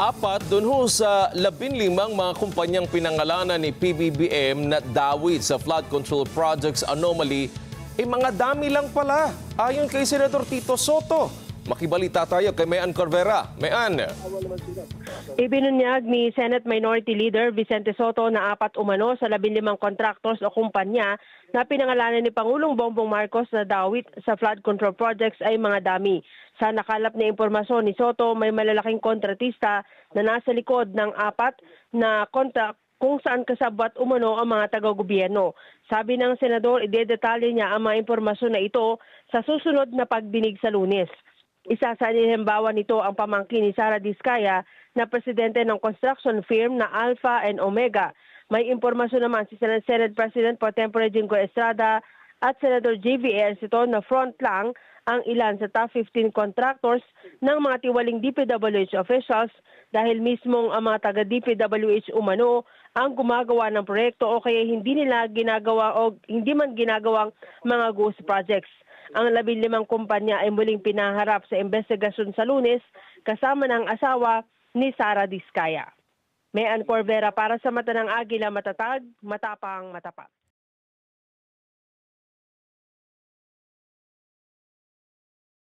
Apat dun ho sa 15 mga kumpanyang pinangalanan ni PBBM na dawit sa flood control projects anomaly, mga dami lang pala. Ayon kay Senador Tito Soto. Makibalita tayo kay Mayan Corvera. Mayan. Ibinunyag ni Senate Minority Leader Vicente Soto na apat umano sa 15 contractors o kumpanya na pinangalanan ni Pangulong Bongbong Marcos na dawit sa flood control projects ay mga dami. Sa nakalap na impormasyon ni Soto, may malalaking kontratista na nasa likod ng apat na kontrak kung saan kasabwat umano ang mga taga-gobyerno. Sabi ng senador, idedetalye niya ang mga impormasyon na ito sa susunod na pagdinig sa Lunes. Isa sa halimbawa nito ang pamangkin ni Sara Diskaya na presidente ng construction firm na Alpha and Omega. May impormasyon naman si Senate President Pro Tempore Jingo Estrada at Senador JV Ercito na front lang ang ilan sa top 15 contractors ng mga tiwaling DPWH officials dahil mismong ang mga taga-DPWH umano ang gumagawa ng proyekto o kaya hindi nila ginagawa o hindi man ginagawang mga ghost projects. Ang 15 kumpanya ay muling pinaharap sa investigasyon sa Lunes kasama ng asawa ni Sara Diskaya. Mayan Corvera para sa Mata ng Agila, matatag, matapang, matapat.